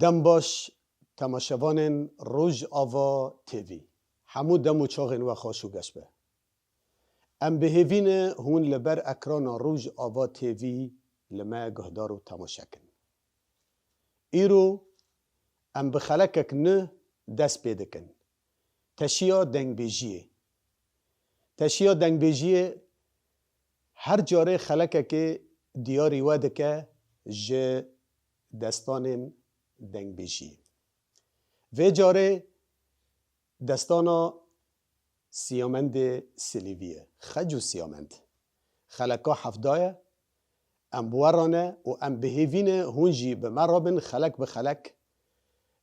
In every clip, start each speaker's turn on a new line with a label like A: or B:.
A: دم باش تماشاوان روج آوا تیوی همو دم و چاغن و خاشو گشبه ام بهوین هون لبر اکران روج آوا تیوی لما گهدارو تماشا کن ایرو ام بخلکک نه دست پیدا کن تشیا دنگ بیجیه هر جاره خلکک دیاری واده که جه دستان دنگ بیجیه و جاره دستانا سیامند سلیویه خجو سیامند خلکا حفدایه ام بورانه و ام بهیوینه هونجی به مرابن خلک به خلک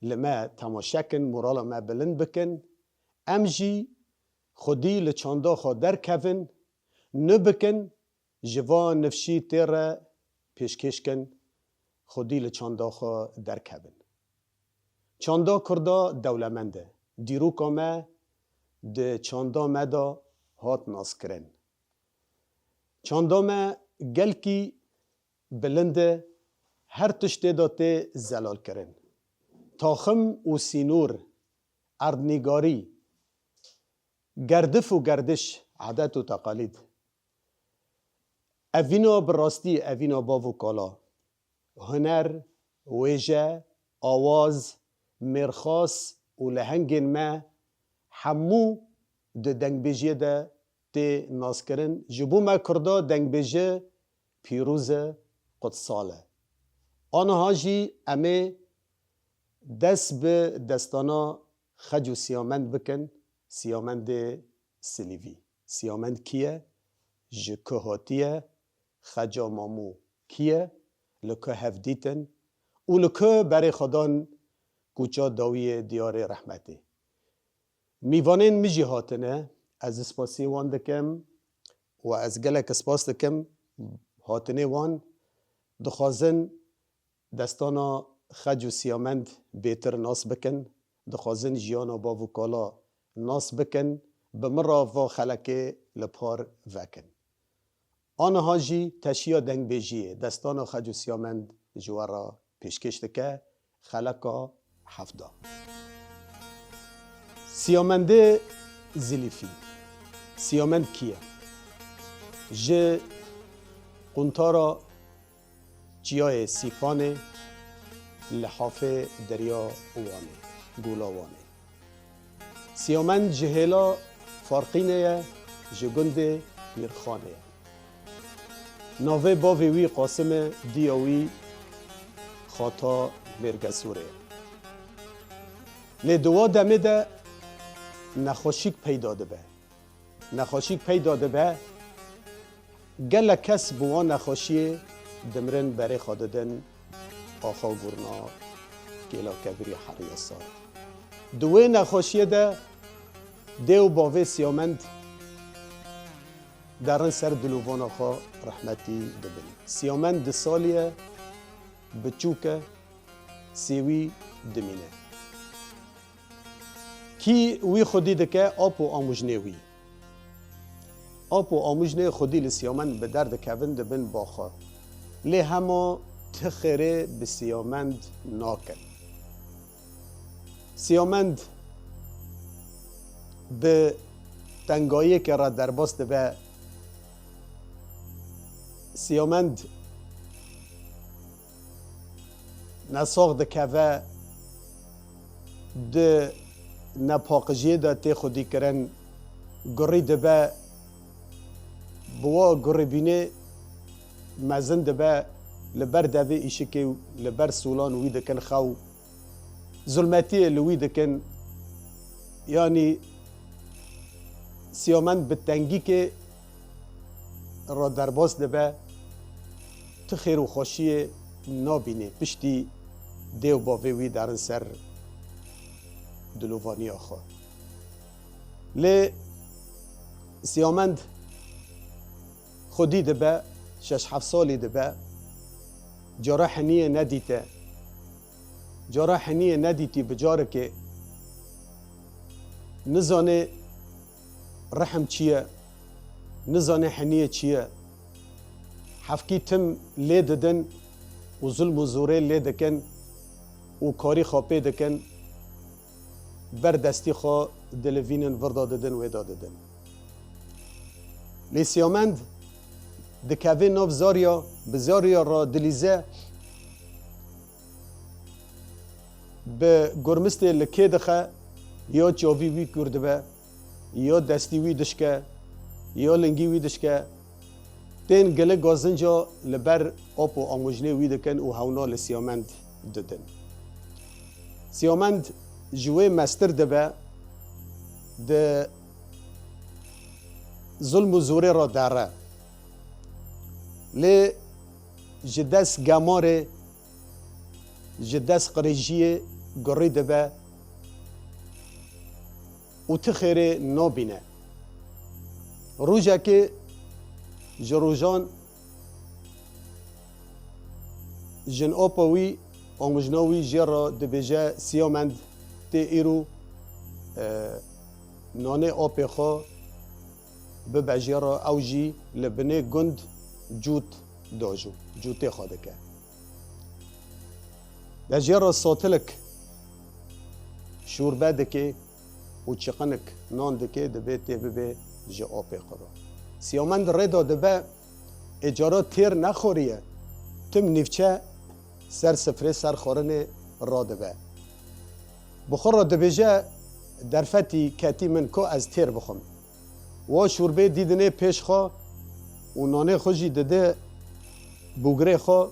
A: لما تماشاکن مورالا ما بلند بکن ام جی خودی لچاندا خود در کفن نبکن جوان نفشی تیره پیشکش کن خودی لچاندا خود در کفن چاندا کردا دولمنده دیروکا ما ده چاندا مدا هات ناس کرن چاندا ما گلکی بلنده هر تشتی داته زلال کرن تاخم و سینور اردنگاری گردف و گردش عادت و تقالید اوینا براستی اوینا باو کالا هنر ویجه آواز مرخاص و لهنگین ما همو ده دنگ بیجه ده تی ناس کرن جبو ما کرده دنگ بیجه پیروز قدساله آنها جی امه دست به دستانا خجو سیامند بکن سیامند سلیوی سیامند کیه؟ جکه هاتیه خجا مامو کیه؟ لکه هفدیتن و لکه برای خدان کوچا داوی دیار رحمتی میوانین میجی هاتنه از اسپاسی وان دکم و از گلک اسپاس دکم هاتنه وان دخوازن دستانا خج و سیامند بیتر ناس بکن دخوازن جیانا باو کالا ناس بکن بمرا و خلک لپار وکن آنها جی تشیا دنگ بیجیه دستانا خج و سیامند جوارا پیشکش دکه خلکا حفدا سیامنده زلیفی سیامند کیه؟ جه قنطارا جیای سیفانه لحاف دریا وانه گولا وانه سیامند جهلا فارقینه جگند میرخانه ناوه باوی وی قاسم دیاوی خاطا مرگسوره لدوا دمه ده نخوشیک پیدا ده به گل کس بوا نخوشی دمرن برای خاددن آخا گرنا گلا کبری حریصا دوی نخوشی ده دیو باوی سیامند درن سر دلووان آخا رحمتی دبن سیامند ده سالیه بچوکه سیوی دمینه کی وی خودی دکه آپ و آموجنه وی آپ و آموجنه خودی لسیامند به درد کون دبن باخا لی همه تخیره به سیامند ناکن سیامند به تنگایی که را در باست به سیامند نساق دکه و ده نپاقجیه ده تی خودی کرن گری ده به بوا گری بینه مزن ده به لبر دوی ایشه که لبر سولان وی دکن خو ظلمتی لوی دکن یعنی سیامند به تنگی که را در باز ده به تو خیر و خوشی نابینه پشتی دیو باوی وی درن سر دلووانی آخوا لی سیامند خودی ده به 6-7 سالی ده به جارا حنیه ندیتی بجاره که نزانه رحم چیه نزانه حنیه چیه حفکی تم لی ددن و ظلم و زوره لی دکن و کاری خواه پی دکن بر دستی خواه دلوینن وردا ددن و ادا ددن لی سیامند دکوه ناف زاریا بزاریا را دلیزه به گرمسته لکه دخه یا چاوی وی کرده به یا دستی وی دشکه یا لنگی وی دشکه تین گله گازنجا لبر آپ و آموجنه وی دکن و هونا لسیامند ددن سیامند جوه مستر دبه ده ظلم و زوره را داره لی جدس گماره جدس قریجیه گری دبه و تخیره نابینه روژه که جروجان جن آپاوی آموجناوی جرا دبیجه سیامند تی ایرو نانه آپی خوا ببجیرا اوجی لبنه گند جوت داجو جوتی خواده که دجیرا ساتلک شوربه دکه و چقنک نان دکه دبه تی ببه جه آپی خورا سیامند ردا دبه اجارا تیر نخوریه تم نیفچه سر سفره سر خورن را دبه بخور را دبیجه درفتی کتی من که از تیر بخم و شوربه دیدنه پیش خوا و نانه خوشی دده بوگره خوا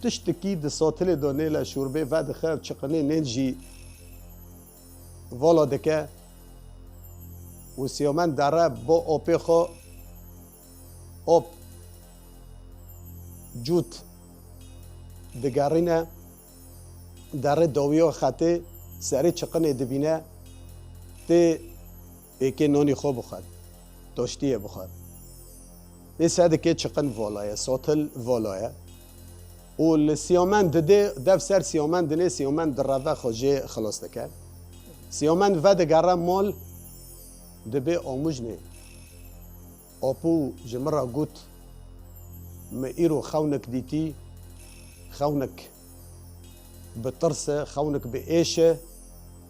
A: تشتکی ده ساتل دانه لشوربه و دخه چقنه ننجی والا دکه و سیامن داره با آپی خوا آب جوت دگرینه داره داویا خطه سری چقنه دبینه تی ایک نانی خواه بخواد داشتیه بخواد ای ساده که چقن والایه ساتل والایه و سیامن دده دف سر سیامن دنه سیامن در روه خواه خلاص دکر سیامن و دگره مال دبه آموج نه آپو جمرا گوت ما ایرو خونک دیتی خونک بترسه خونک به ایشه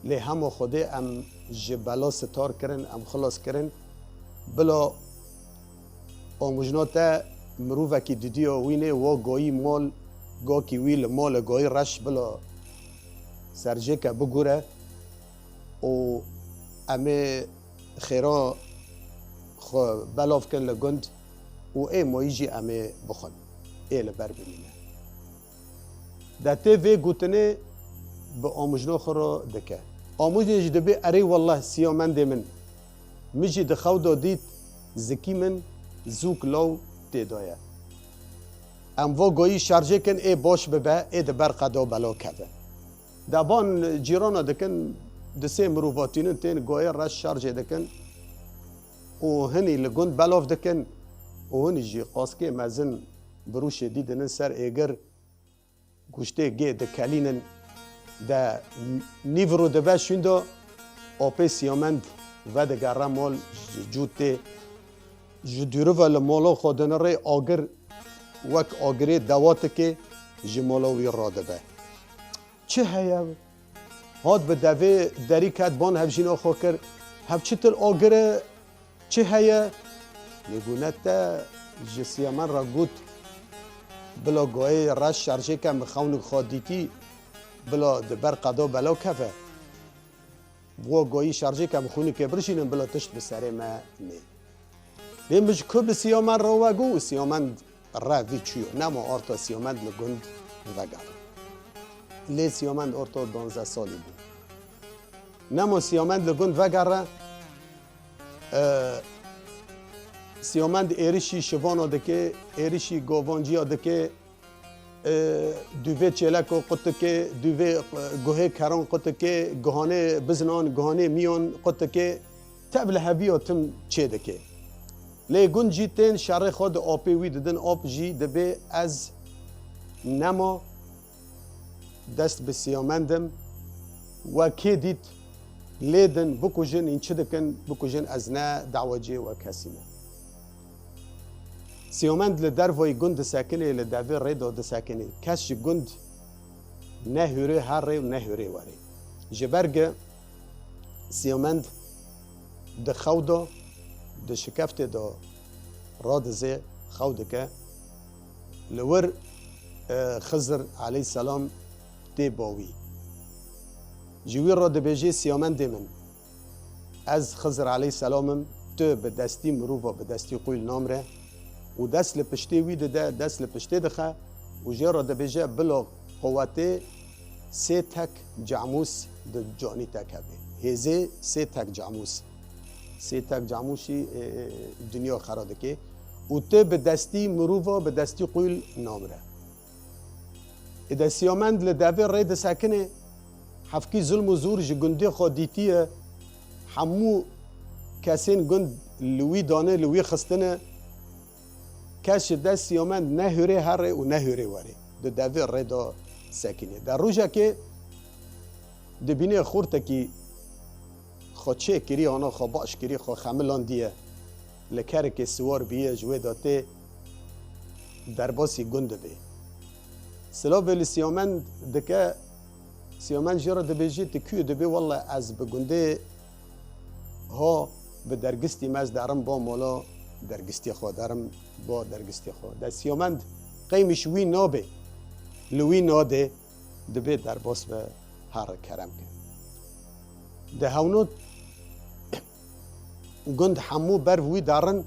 A: لی همو خوده ام جبلا ستار کرن ام خلاص کرن بلا آموجناتا مروفه کی دیدیا وینه و گایی مال گا کی ویل مال گایی رش بلا سرجه که بگوره و امه خیرا بلاف کن لگند و ای مایجی امه بخون ای لبر بمینه ده تیوه گوتنه به آموجنا خورا دکه آموجنه جدبه اره والله سیامنده من مجی دخو دادید زکی من زوک لاو تیدایه ام و گایی شارجه کن ای باش ببه ای دبر قدا بلا کده دبان جیرانا دکن دسه مروفاتینن تین گایی رش شارجه دکن و هنی لگند بلاف دکن و هنی جی قاسکه مزن بروش دیدنن سر ایگر گوشته گه دکلینن ده نیورو دبه شونده آپی سیامند و دگره مال جوته جدیرو و لمالا خودن ری آگر وک آگری دوات که جمالاوی را دبه چه هیا هاد به دوی دری کد بان هفجین آخوا کر هف چطور آگره چه هیا نگونت ده جسیامن را گوت بلا گوی رش شرجه که مخونک خادیتی بلا دبر قدا بلا کفه و گویی شارجه که مخونی که برشینن بلا تشت بسره ما نه دیمش کب سیامن را وگو سیامن را وی چیو نما آرتا سیامن لگند وگر لی سیامن آرتا 12 سالی بود نما سیامن لگند وگر سیامن ایریشی شوانا دکه ایریشی گوانجی دکه دوی چلک و قطعه دوی گوه کران قطعه گهانه بزنان گهانه میان قطعه تبل هبیاتم چه دکه لی گنجی تین شر خود آپی وی ددن آب جی دبی از نما دست به سیامندم و که دید لیدن بکوژن این چه دکن بکوژن از نه دعوجه و کسی نه سیامند لدر وی گند ساکنه لدوی ریدا د ساکنه کس گند نه هوره هر و نه هوره واره جبرگ سیامند ده خودا ده شکفت ده راد زی خود که لور خضر علیه السلام دی باوی جوی را ده بیجی سیامند من از خضر علیه السلامم تو به دستی مروفا به دستی قویل نامره و دست لپشتی وی ده دست لپشتی دخه و جی را ده بیجی بلا قوته سه تک جاموس ده جانی تک هبه هزه سه تک جاموس سه تک جاموشی دنیا خراده که و تو به دستی مروفا به دستی قویل نامره اده سیامند لدوی رید ساکنه حفکی ظلم و زور جی گنده خودیتیه همو کسین گند لوی دانه لوی خستنه کش دست سیامند نه هوره هره و نه هوره واره ده دوی رید ساکنه در روژه که دبینه خورده که خو چه کری آنها خو باش کری خو خملان دیه لکره که سوار بیه جوه داته در باسی گنده بی سلاو ولی سیامند دکه سیامند جرا دبیجی تکیو دبی والله از بگنده ها به درگستی مز دارم با مولا درگستی خو دارم با درگستی خو در سیامند قیمش وی نابه لوی ناده دبی در باس به هر کرم که ده هونو گند همو بر وی دارن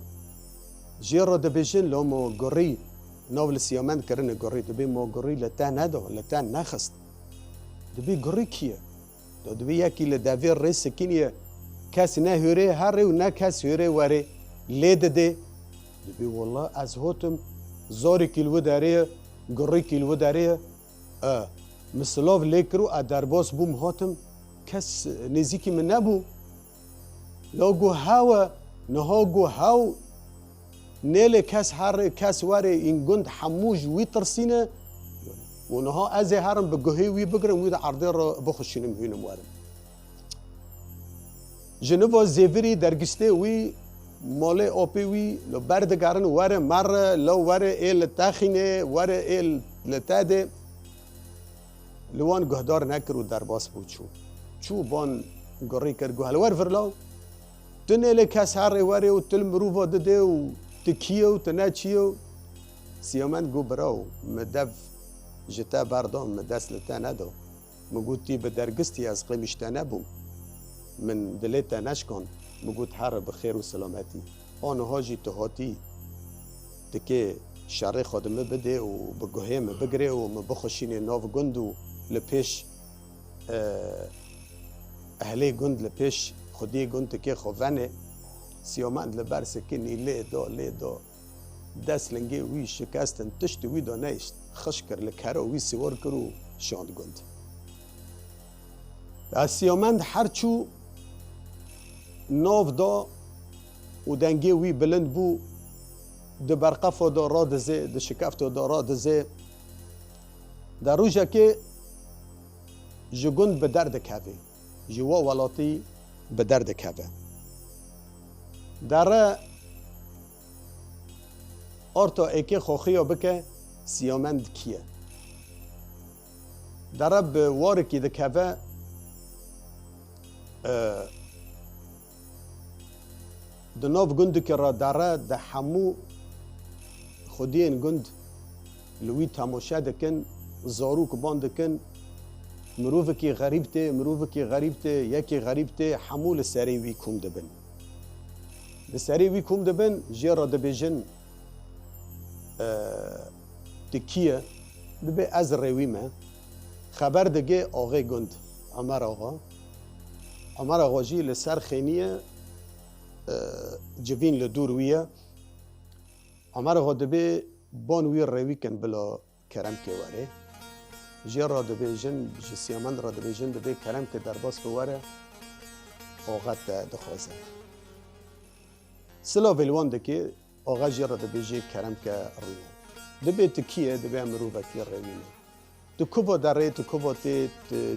A: جیرا دبیجن لو مو گری ناول سیامند کرن گری دبی مو گری لتا ندو لتا نخست دبی گری کیه دبی یکی لدوی رئیس سکینیه کس نه هوره هر و نه کس هوره وره لید ده دبی والله از هوتم زاری کیلو داره گری کیلو داره مثلاف لیکرو درباس بوم هاتم کس نزیکی من نبو لوگو هوا نهاگو هاو نیل کس هر کس واره این گند حموج وی ترسینه و نها از هرم به گوهی وی بگرم وی عرضه را بخشینم هینم وارم جنوا زیوری درگسته وی مال آپی وی لو بردگارن واره مر لو واره ایل تاخینه واره ایل لتاده لوان گهدار نکرو در باس بود چو بان گری کر گوهل ور فرلاو تنیل کس هر واره و تل مروفا دده و تکیو تناچیو سیامند گو براو مدف جتا بردام مدست لتا ندو مگوتی به درگستی از قیمشتا نبوم من دلیتا نشکن مگوت هر بخیر و سلامتی آنها جی تهاتی تکه شر خادمه بده و بگوهه بگره و بخشین ناو گند و لپیش اهلی گند لپیش خودی گند تکه خوانه سیامند لبر سکنی لی دا دست لنگه وی شکستن تشت وی دا نیشت خش کر لکره وی سوار کرو شاند گند از سیامند هرچو ناو دا و دنگه وی بلند بو ده برقف دا را دزه ده شکفت دا را دزه در روژه که جگند به درد کهوه جوا ولاتی به درد کهوه در آرتا ایکی خوخی بکه سیامند کیه در به وارکی ده کهوه ده ناف گند که را داره ده همو خودی این گند لوی تماشا دکن زارو کبان دکن مروف کی غریب ته یکی غریب ته حمول سری وی کوم دبن لسری وی کوم دبن جرا دبیجن تکیه دبی از روی ما خبر دگه آقای گند امر آقا جی لسر خینیه جوین لدور ویه امر آقا دبی بان وی روی کن بلا کرم که واره جی را دبیجن جسیامند را دبیجن دبی کرم که در باس بواره آقا دخوازه سلا ویلوان دکی آقا جی را دبیجی کرم که روینه دبی تکیه دبی امرو بکی روینه تو کوبا داره تو کوبا تی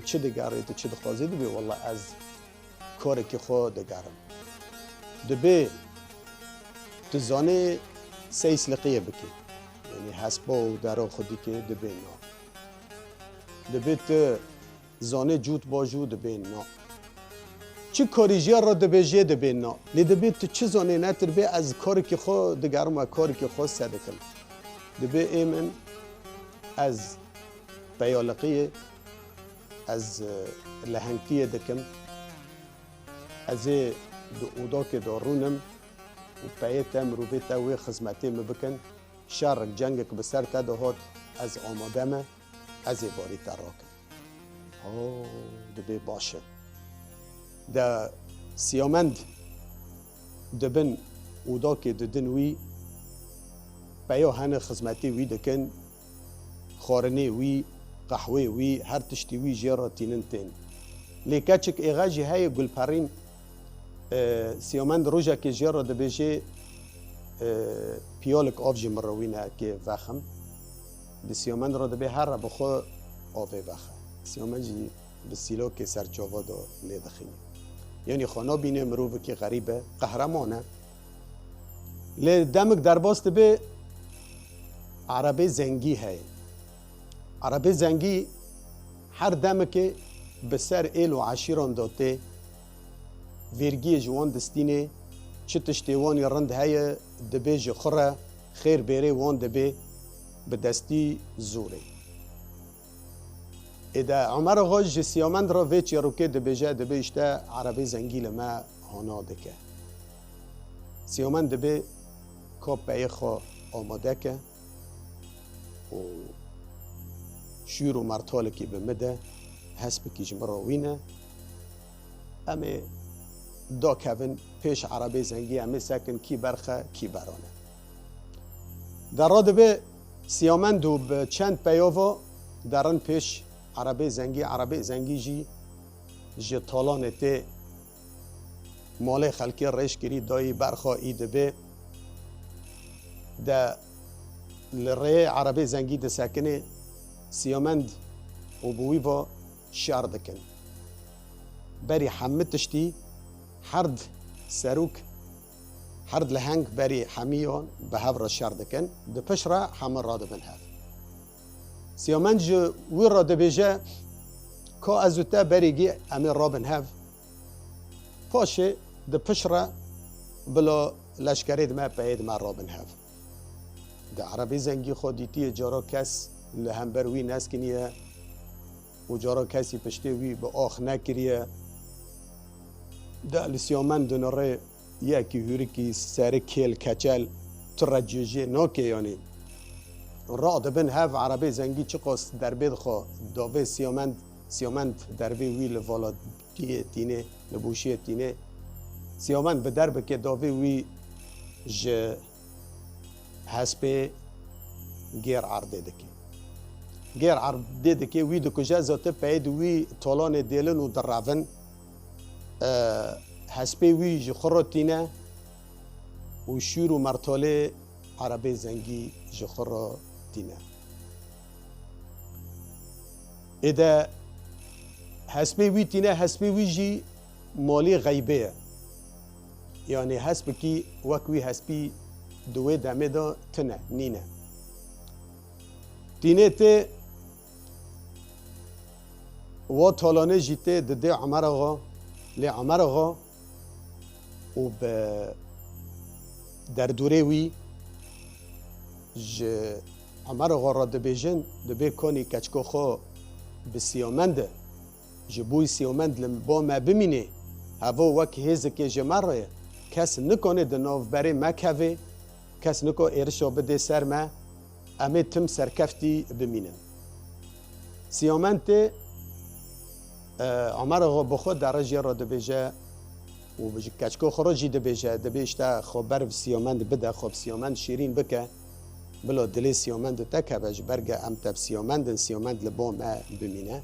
A: چه دگاره تو چه دخوازه دبی والله از کاری که خود دگارم دبی تو زانه سیس لقیه بکی یعنی حسبا و داره خودی که دبی نه دبیت زانه جوت باجو دبین نا چه کاری جیا را دبیجه دبین نا لی دبیت چه زانه نتر بی از کاری که خو دگرم و کاری که خو صدکم دبی ایمن از بیالقی از لحنگتی دکم از دو اودا که دارونم و پیتم رو بیتا وی خدمتی مبکن شارک جنگک بسر تده هات از آمادمه از باری تراکم دبی باشه ده سیامند دبن اودا که ددن وی بیا هنه خدمتی وی دکن خارنی وی قهوه وی هر تشتی وی جیرا تینن تین لیکچک ایغاجی های گلپرین سیامند روژا که جیرا دبیجه پیالک آفجی مروینه که وخم به سیامند را دبی هر را بخوا آفه وخه سیامند جی به سیلو که سرچاوا دا لیدخینی یعنی خانا بینه مروفه که غریبه قهرمانه لی دمک در باست به عربی زنگی های عربی زنگی هر دمک به سر ایل و عشیران داته ویرگی جوان دستینه چه تشتیوانی رند های دبی جخوره خیر بیره وان دبی به دستی زوره اذا عمر غاج سیامند را ویچ روکه دبیجه دبی اشته عربی زنگی لما هانا دکه سیامند دبی کاب بیخوا آماده که و شیر و مرتال که بمده حسب که جمراوینه اما دا کون پیش عربی زنگی همه سکن کی برخه کی برانه در راده به سیامند و به چند پیاوا درن پیش عربی زنگی جی طالانه ته مال خلکی ریش کری دایی برخه ایده به ده لره عربی زنگی ده سکنه سیامند و بوی با شعر دکن بری حمه تشتی حرد سروک حرد لهنگ بری حمیان به هفر شعر دکن ده پش را حمه را دبن هف سیامند جو وی را دبیجه که ازوتا بری گی امیر را بن هف پاشه ده پش را بلا لشکرید ما پاید ما را بن هف ده عربی زنگی خودیتی جارا کس لهم وی نسکنیه و جارا کسی پشته وی به آخ نکریه ده لسیامند نره یکی هوریکی سر کل کچل ترجیجه ناکه یعنی را دبن هف عربی زنگی چه قاس در بید خواه داوه سیامند در وی لوالا تینه لبوشی تینه سیامند به در بکه داوه وی حسب گیر عرده دکی گیر عرده دکی وی دکجه ذاته پید وی طالان دیلن و درعون حسب وی جخورتینه و شیر و مرتاله عربی زنگی جخورتینه اذا حسب وی تینه حسب وی جی مالی غیبه یعنی حسب کی وکوی حسبی دوی دمه دا تنه نینه تینه ته و طالانه جیته دده عمر آغا لی عمر آغا و در دوره وی عمر آغا را دبیجن دبی کنی کچکو خو بسیامنده جبوی سیامند با ما بمینه هوا وک هزه که جمره کس نکنه دناو بره مکوه کس نکو ایرشا بده سر ما امه تم سرکفتی بمینن سیامنت عمر آقا بخود درجه را دبیجه و بجی کچکو خراجی دبیجه دبیشتا خبر و سیامند بده خوب سیامند شیرین بکه بلا دلی سیامند تکه بج برگه ام تب سیامند لبا ما بمینه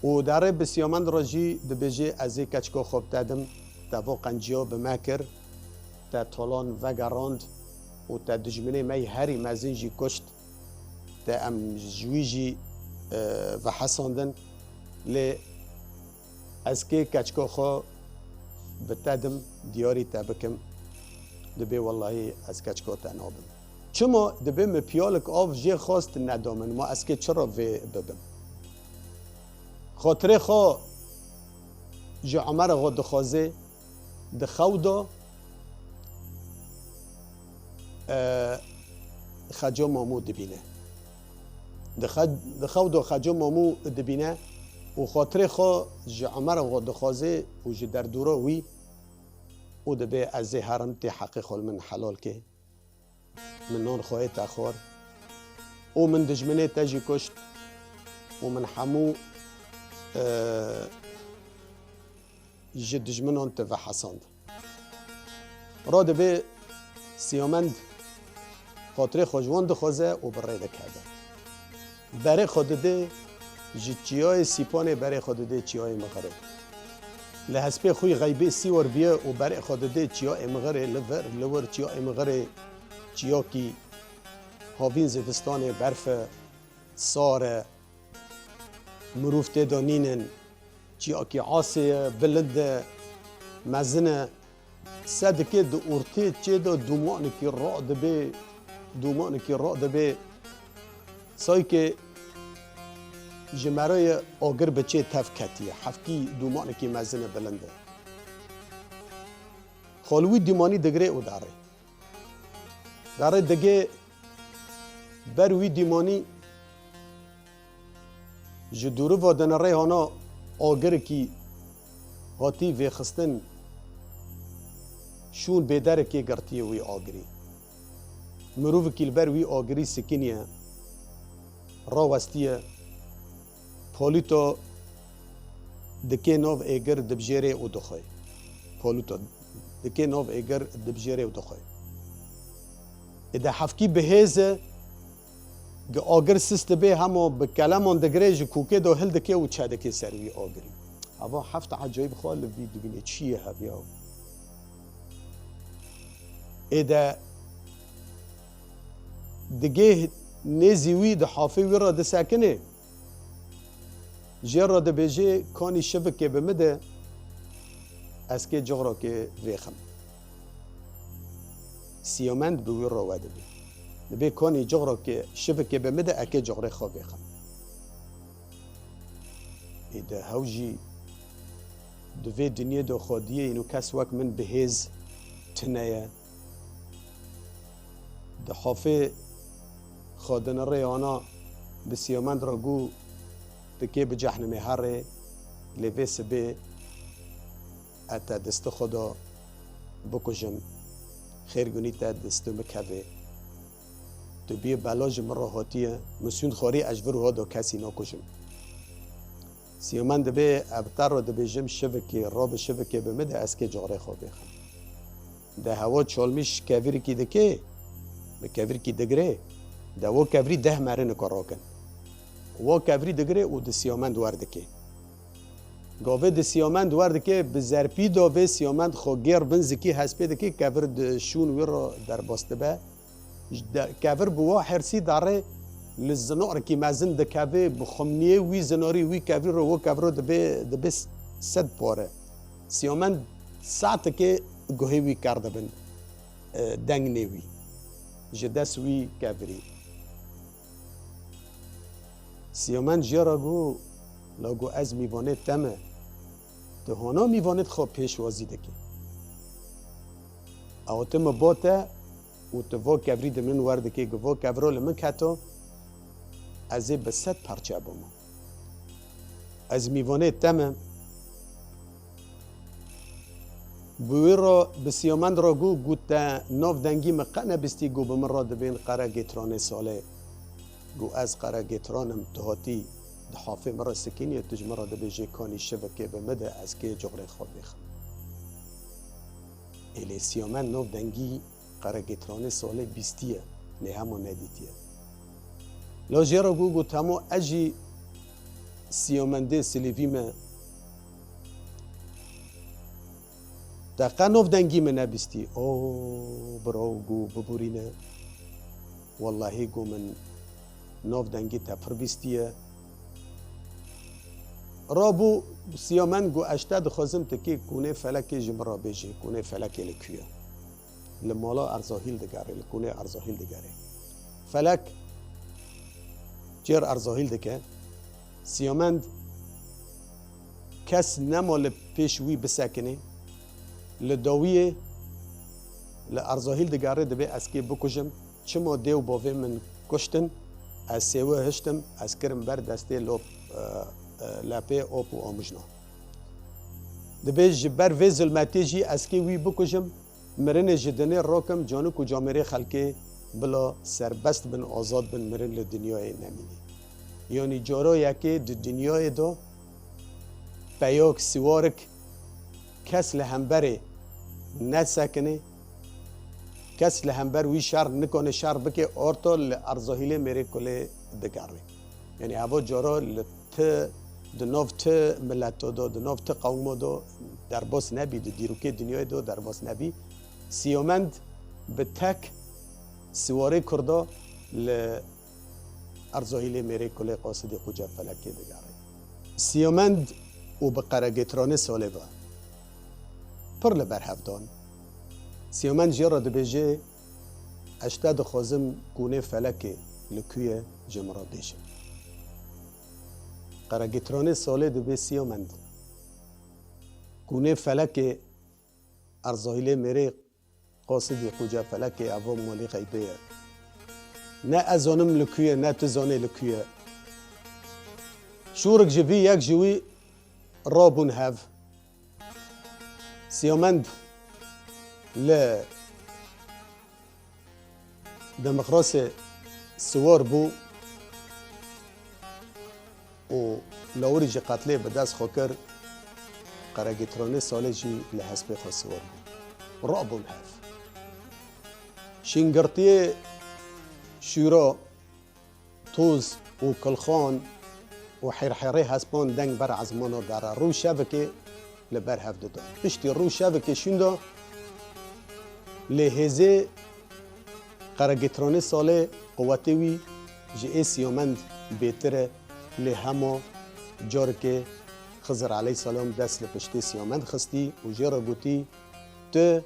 A: و داره به سیامند راجی دبیجه از کچکو خوب تدم تا قنجیا به مکر تا طالان وگراند و تا دجمنه می هری مزینجی کشت تا ام جویجی و حساندن لی از که کچکو خو بتدم دیاری تا بکم دبی والله از کچکو تا نابم چما دبیم پیالک آف جه خواست ندامن ما از که چرا وی ببم خاطره خوا جه عمر غا دخوازه دخودا خجا مامو دبینه دخودا خجا مامو دبینه و خاطره خوا جه عمر غا دخوازه و جه در دورا وی او دبی از حرم تی حقیق من حلال که من نان خواهی تخوار او من دجمنه تجی کشت و من حمو جه دجمنان تفا حساند را دبی سیامند خاطره خوشوان دخوازه و بره دکرده بره خود ده جه چیای سیپانه بره خود ده چیای مغره لحسبه خوی غیبه سیور بیه و بره خود ده چیای مغره لور چیای مغره چیا کی هاوین زفستان برف سار مروفته دانینن چیا کی عاصه بلند مزنه صدقه دو ارته چه دو دومان کی را دبه سای که جمرای آگر بچه تفکتیه حفکی دومان کی مزنه بلنده خالوی دیمانی دگره او داره دگه بروی دیمانی جدوره وادن ریحانا آگر کی هاتی و خستن شون بیدره که گرتیه وی آگری مروف کل بروی آگری سکنیه راوستیه پالیتا دکه ناو ایگر دبجیره او دخواه پالیتا دکه ناو ایگر دبجیره او دخواه اذا حفکی بهزه گه آگر سست به همو به کلمان دگره جو کوکه دو هل دکه و چه دکه سروی آگری اوا هفت عجایب خال بی دبینه چیه هبیا اذا دگه نزیوی ده حافی وی را ده ساکنه جه را ده بیجه کانی شبکه بمده از که جغرا که ویخم سیامند به وی را وده بی نبی کانی جغرا که شبکه بمده اکه جغره خواه ویخم ایده هوجی دوی دنیا دو خودیه اینو کس وک من بهیز تنیه ده حافی خادن ریانا به سیامند را گو دکه به جهنم هره لیوه سبه اتا دست خدا بکجم خیرگونی تا دستو مکوه تو بیه بلاج مرا هاتیه مسیون خاری اجور ها دا کسی ناکجم سیامند به ابتر را دبه جم شوکه را به شوکه بمده از که جاره خواه بخم ده هوا چالمیش کویری کی دکه به کویر کی دگره ده و کویری 10 مره نکارا کن و کویری دگره او ده سیامند وردکه گاوه ده سیامند وردکه به زرپی داوه سیامند خو گیر بنزکی هسپه دکه کویر ده شون وی را در باسته به کویر بوا حرسی داره لزنار کی مزن ده کوه بخمنیه وی زناری وی کویر رو و کویر ده به 100 پاره سیامند ساعت که گوهی وی کرده بند دنگ نیوی جدس وی کویری سیامند جیارا گو لاگو از میوانه تمه ده هانا میوانت خواه پیشوازی دکی او تم باته و توا کوری ده من ورده که گوا کویرا لمن کتا از به 100 پرچه بما از میوانه تمه بوی را به سیامند را گو تا ناف دنگی مقنه بستی گو به من را دبین قره گیتران ساله گو از قره گیترانم تهاتی ده حافه مرا سکینی تج مرا دبی جکانی شبکه بمده از که جغره خواب بخم ایلی سیامند ناف دنگی قره گیتران ساله بیستیه نه همو ندیتیه لاجه را گو تمو اجی سیامنده سلیویمه دقیقا نوف دنگی من نبستی او براو گو ببورینه والله گو من نوف دنگی تپر بیستیه رابو سیامن گو اشتاد خوزم تکی کونه فلک جمرا بیجی کونه فلک لکویه لمالا ارزاهیل دگاره لکونه ارزاهیل دگاره فلک جر ارزاهیل دکه سیامند کس نمال پیش وی بسکنه لداویه لارزاهیل دگاره دبی اسکی بکشم چما دیو باوی من کشتن از سیوه هشتم از کرم بر دسته لپه آب و آمجنا دبی جبر وی ظلمتی جی اسکی وی بکشم مرن جدنه راکم جانو کو جامره خلقه بلا سربست بن آزاد بن مرن لدنیای نمینی یعنی جارا یکی دنیای دو پیاک سوارک کس لهمبره نسکنه کس لهمبر وی شر نکنه شر بکه آرتا لارزاهیل میره کله دگره یعنی هوا جارا لت دناف ت ملت دو دناف ت قوم دو در باس نبی دیروکه دنیای دو در باس نبی سیامند به تک سواره کرده لارزاهیل میره کله قاصد خوجه فلکه دگره سیامند و به قرگترانه ساله با پر لبر هفدان سیامند جرا دبیجه اشتاد خوازم گونه فلکه لکوی جمرا بیشه قرگترانه ساله دبی سیامند گونه فلکه ارزاهیل میره قاصد خوجه فلکه اوام مالی غیبه نه ازانم لکوی نه تزانه لکوی شورک جوی یک جوی رابون هف سیامند ل دمقراس سوار بو و لاوری جی قتله به دست خوکر قرگترانه ساله جی لحسب خوا سوار بو رابون هف شنگرتی شورا توز و کلخان و حرحره هسپان دنگ بر عزمانا داره رو شبکه لبر هفت داد پشتی رو شبکه شوندا لحظه قرگترانه ساله قوتوی جه سیامند بهتره لهما جار که خضر علیه السلام دست لپشتی سیامند خستی و جارا گوتی تو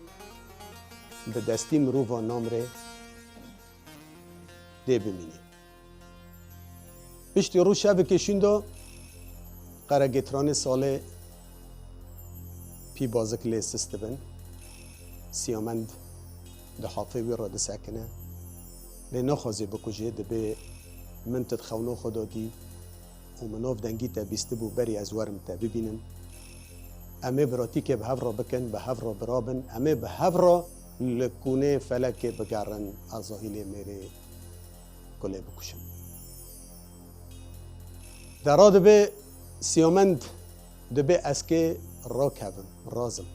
A: به دستی مروفا نامره ده بمینی پشتی رو شبکه شوندا قرگترانه ساله پی بازک لیستست بن سیامند ده حافظ وی را ده سکنه لی نخوازی بکجه ده به من تدخونو خدا دی و مناف دنگی تا بیسته بو بری از ورم تا ببینن امه براتی که به هفرا بکن به هفرا برابن امه به هفرا لکونه فلک بگرن ازاهیل میره کله بکشن درا ده به سیامند ده به اسکه را کبن رازم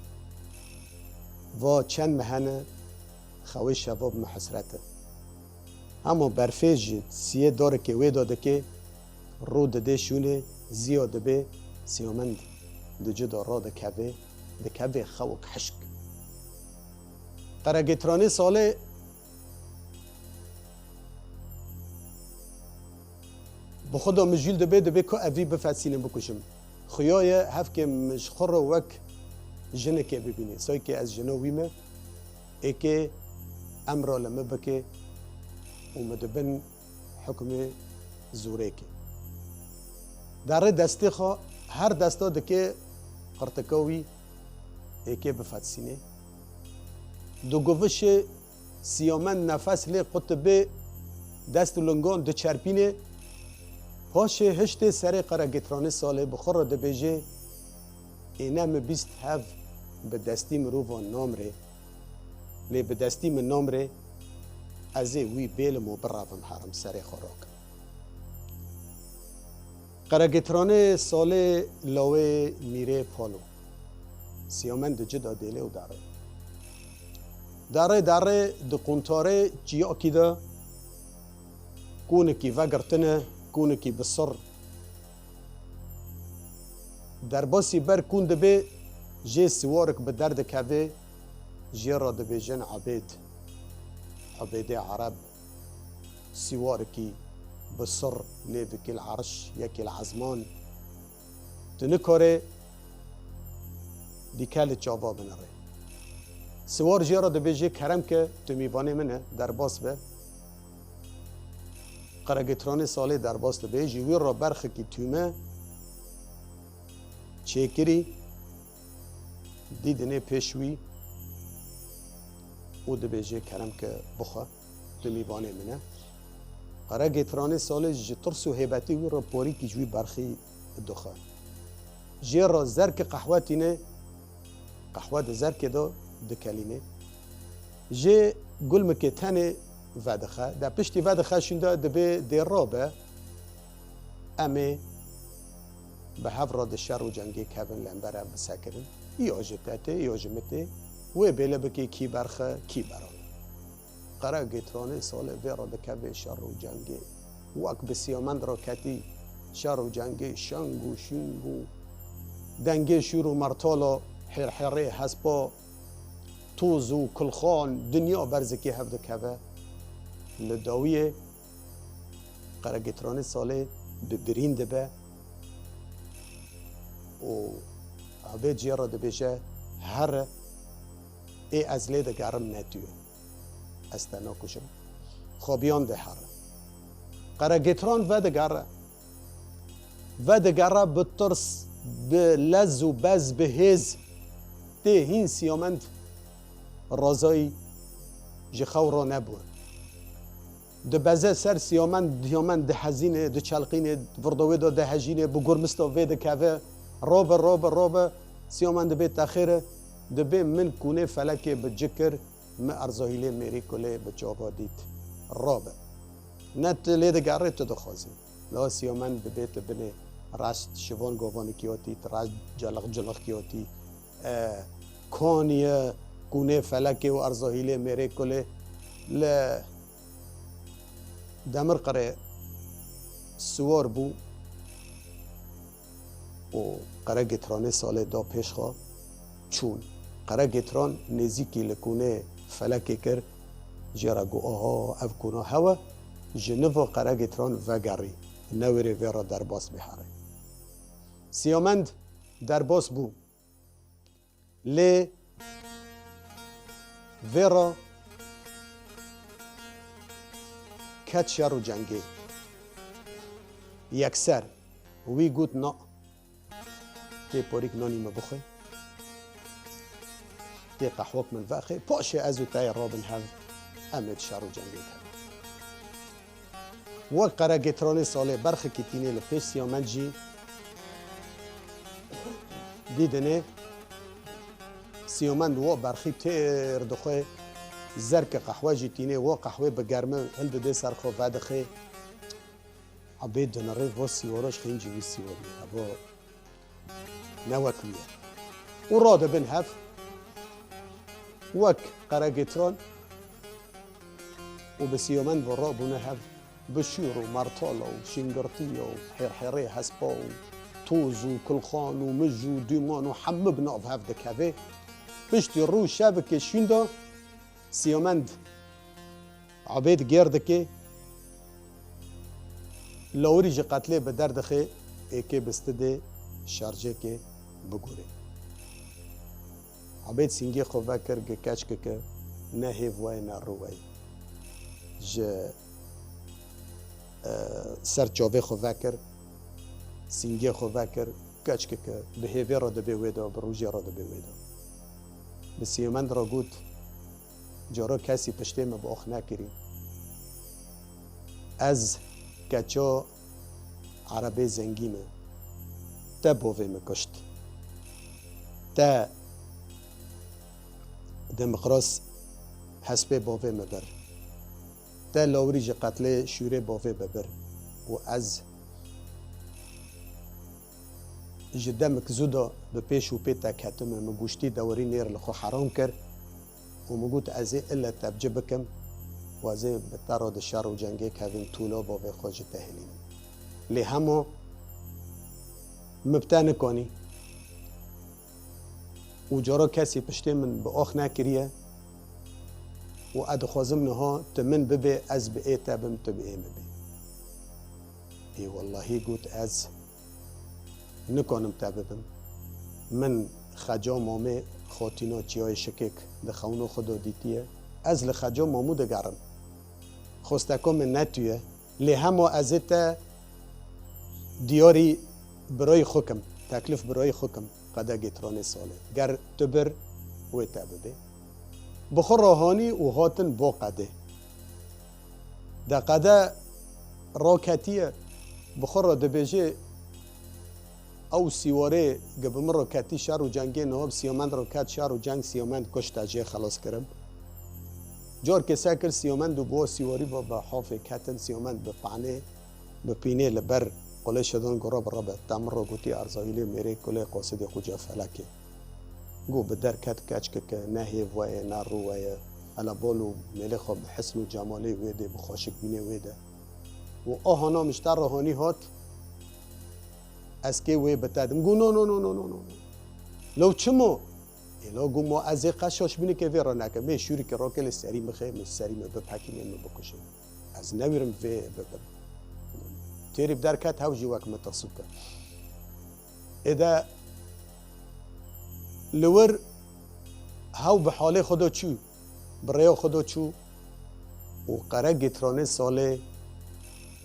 A: و چند مهنه خوی شباب محسرته اما برفیج سیه داره که وی داده که رو دده شونه زیاده به سیامند ده جدا را ده کبه خوک حشک قرگترانه ساله بخدا مجیل ده به که اوی بفسینه بکشم خیای هفت که مشخور وک جنه که ببینی سای که از جنه ویمه ای که امرا لمه بکه اومده حکم زوره که در دسته خواه هر دسته دکه قرتکاوی ای که بفتسینه دو گوش سیامن نفس لی قطبه دست لنگان دو چرپینه پاش هشت سر قرگترانه ساله بخور ده بیجه اینم بیست هف به دستی مروفان نامره لی به دستی من نامره از وی بیلم و برافم حرم سر خوراک قرگترانه ساله لاوه میره پالو سیامن ده جدا دیله و داره ده قنطاره جیا کی ده کونکی وگرتنه کونکی بسر در باسی بر کون دبه جه سوارک به درد کبه جه را دبه جن عبید عرب سوارکی بسر لیوکی العرش یکی العزمان تنکاره دیکال جواب نره سوار جیرا دبیجی کرم که تو میوانه منه در باس به قرگتران ساله در باس دبیجی وی را برخی که تومه چیکری دیدنه پیشوی او دبیجی کرم که بخوا تو میوانه منه قرگتران ساله جترس و هیبتی وی را پاری که جوی برخی دخوا جیرا زرک قهوتینه قهوه ده زرک دا ده کلینه جه گل مکتنه ودخه ده پشتی ودخه شنده ده به ده رابه امه به هفراد شر و جنگی کبن لنبره بسکرن یا جتته یا جمته و بیله بکی کی برخه کی برانه قرار گیترانه سال ویرا ده کبه شر و جنگی وک بسیامند را کتی شر و جنگی شنگ و شنگ و دنگی شور و مرتالا حرحره حسبا توز و کلخان دنیا برزکی هفته کبه لداویه قرگتران ساله ببرین دبه و عبید جیرا دبیشه هر ای از لیده گرم ندیو استنا کشم خوابیان ده هر قرگتران و دگره بترس به لز و بز به هز ده هین سیامند رازای جخو را نبود ده بزه سر سیامند ده حزینه ده چلقینه وردوی ده هجینه بگرمستا ویده که رابه سیامند به تخیره ده به من کونه فلکه بجکر ما ارزاهیله میری کله بچابا دید رابه نت لیده گره تو دخوازی لا سیامند به بیت بنه راست شوان گوانی کیاتی راست جلق کیاتی کانیه کونه فلکه و ارزاهیله میره کله ل دمر قره سوار بو و قره گترانه ساله دا پیش خواه چون قره گتران نزیکی لکونه فلکه کر جرا گو آها اف کونه هوا جنوا قره گتران وگری نوری ویرا در باس بحاره سیامند در باس بو لی ویرا کت شر و جنگی یکسر وی گوت نا تی پاریک نانی مبخه تی قحوک من وخه پاشه ازو تای رابن هف امد شر و جنگی کرد وک قره گتران ساله برخ کتینه لپیش سیامند جی دیدنه سیامند و برخی تیر دخواه زرک قهوه جتینه و قهوه بگرمه هند ده سرخو ودخه عبید دنره و سیواراش خین جوی سیواری ابا نوکویه و راده بن هف وک قرگتران و بسیامند و رابونه هف بشور و مرتالا و شنگرتی و حرحره حسبا و توز و کلخان و مج و دیمان و حمه بناف هف دکوه پشتی رو شبکه شینده سیامند عبید گرده که لاوری جه قتله به دردخه ایکه بستده شارجه که بگوره عبید سینگی خواه کر گه کچ که نه هیوای نه روای جه سر چاوه خواه کر سینگی خواه کر کچ که به هیوی را دبی ویدا به روژی را دبی ویدا به سیامند را گود جارا کسی پشته ما با اخ نکری از کچا عربی زنگینه تا بوه مکشت تا دمقراس حسبه بوه مبر تا لاوری جه قتل شوره بوه ببر و از جدمک زودا به پیش و پیتا کتم مگوشتی دوری نیر لخو حرام کر و مگوت ازی الا تبجه بکم و ازی بطرا ده شر و جنگه کهوین طولا با به خوش تهلیم لی همو مبتا نکانی و جارا کسی پشته من به آخ نکریه و ادخوازم نها تمن ببه از به ای تبم تبه ای مبه ای واللهی گوت از نکنم تببم من خجا مامه خوتینا چیای شکک دخونو خدا دیتیه از لخجا مامود گرم خوستکم نتویه لی همو ازتا دیاری برای خوکم تکلیف برای خوکم قده گیتران ساله گر تبر وی تبده بخور راهانی و هاتن با قده ده قده راکتیه بخور را دبیجه او سیواره قبل مرة كاتي شارو جنگي نهاب سيومند رو كات شارو جنگ سيومند كشت اجي خلاص كرم جار که ساكر سيومند و بوا سيواري با حافي كاتن سيومند بپانه بپينه لبر قله شدان گرا برابه تامر رو گوتي ارزايلي ميري كله قاصد خوجا فلكي گو بدر كات كاچ که نهي وای نارو وای على بالو ملي خب حسن و جمالي ويده بخاشك بينه ويده و آهانا مشتر روحاني هات از که وی بتادم گو نو نو نو نو نو نو لو چمو ایلا گو ما از قشاش بینی که وی را نکه می شوری که راکل سری مخه می سری می بپکیم می بکشه از نویرم وی ببر تیری بدر کت هاو جیوک متصوکه اذا لور هاو بحاله خدا چو برای خدا چو و قره گترانه ساله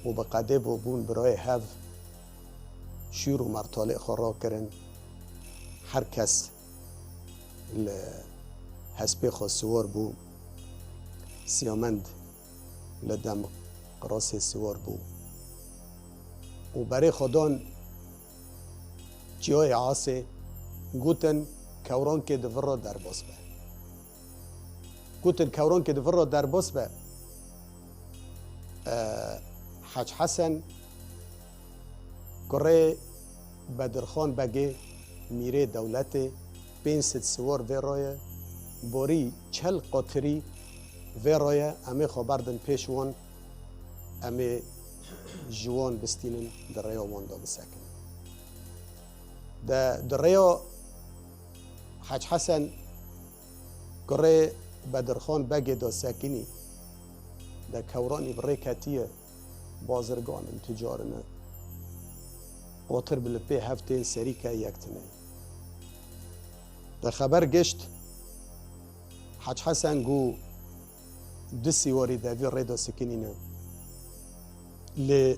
A: و بقده بون برای هاو شور و مرتاله خورا کرن هر کس حسب خواستوار بو سیامند لدم قراس سوار بو و برای خودان جای عاصه گوتن کوران که دور را در باس به گوتن کوران که دور را در باس به حج حسن کره بدرخان بگه میره دولت 500 سوار وی رایه باری 40 قاطری وی رایه امه خبردن پیشوان امه جوان بستینن در ریا واندا بسکن در ریا حج حسن کره بدرخان بگه دا سکنی در کورانی بره کتیه بازرگان تجارنه قاطر بلپی هفته سری که یکتنه در خبر گشت حج حسن گو دسی واری دوی ریدا سکنینه لی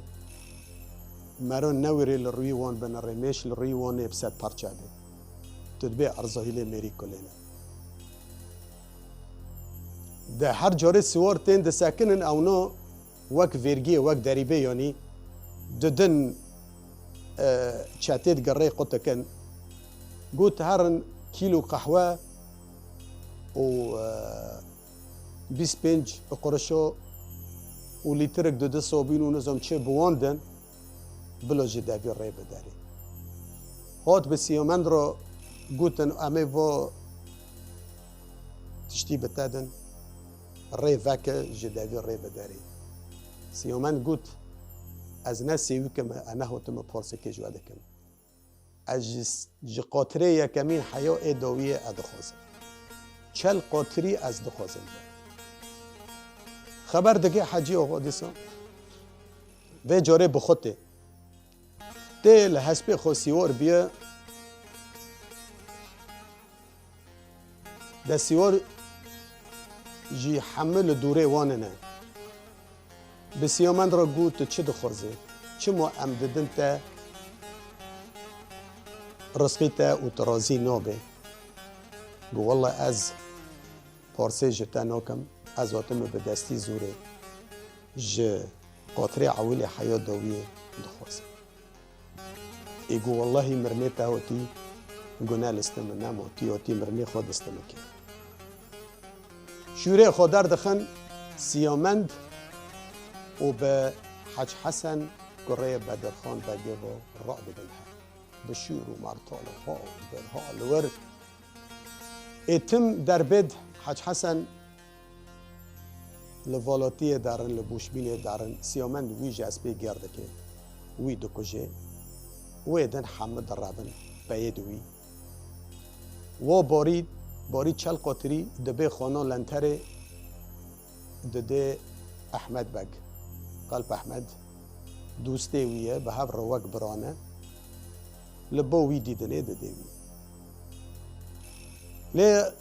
A: مران نوری لروی وان بنره میش لروی وان ابسد پرچه ده تدبی ارزاهیل میری کلینه ده هر جاره سوار تین ده سکنن اونا وک ویرگی وک دریبه یعنی ددن چاتید قري قطكن قلت هرن كيلو قهوة و 25 قرشو و لیترک دو صابین و نظام چه بواندن بلا جدابی ری بداری هات به سیامند را گوتن امه و تشتی بتادن ری وکه جدابی ری بداری سیامند گوت از نسیوی کم انا هاتم پارسه که جواده کم از قاطره یکمین حیا ادویه ادخوازم 40 قاطری از دخوازم خبر دگه حجی آقا دیسا و جاره بخوته ده لحسب خواسیوار بیا ده سیوار جی حمل دوره وانه نه بسیامند را گوت چه دخوازه چه ما امددن تا رزقی تا و ترازی نابه گو والله از پارسه جتا ناکم از واتم به دستی زوره ج قاطره عویل حیات داویه دخوازه ایگو والله مرنه تا هاتی گناه لستم نم هاتی مرنه خود استمکه شوره خودر دخن سیامند و به حج حسن قره بدرخان بگه و رعب بنها بشور و مرتال و ها و برها لور اتم در بد حج حسن لوالاتی دارن لبوشبین دارن سیامند وی جسبه گرده که وی دکجه وی دن حمد رابن باید وی و باری 40 قاطری دبه خانه لنتره دده احمد بگ قلب احمد دوسته ویه به هف روک برانه لبا وی دیدنه دده وی لي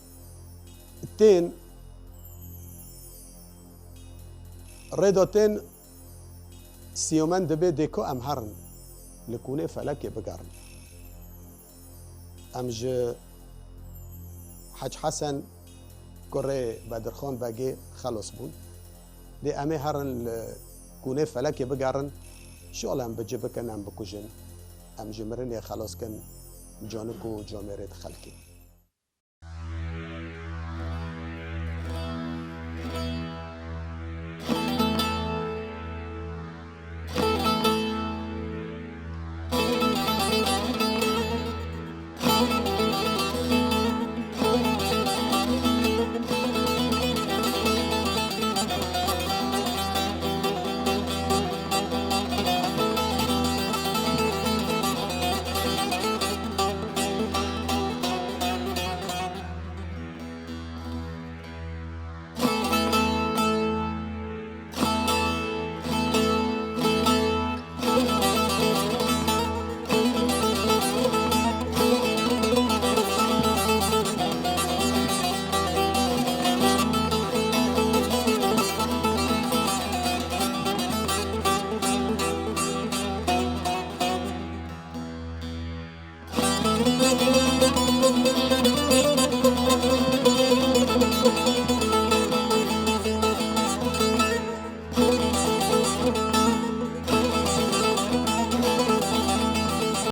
A: التين ريدوتين سيومان دبي ديكو أم هرن لكوني فلكي بقرن أمج حج حسن كوري بدرخان باقي خلص بون دي أمي هرن كوني فلكي بقرن شو ألم بجيبك أنا بكوجن أم جمرني خلاص كان جانكو جامرة خلقي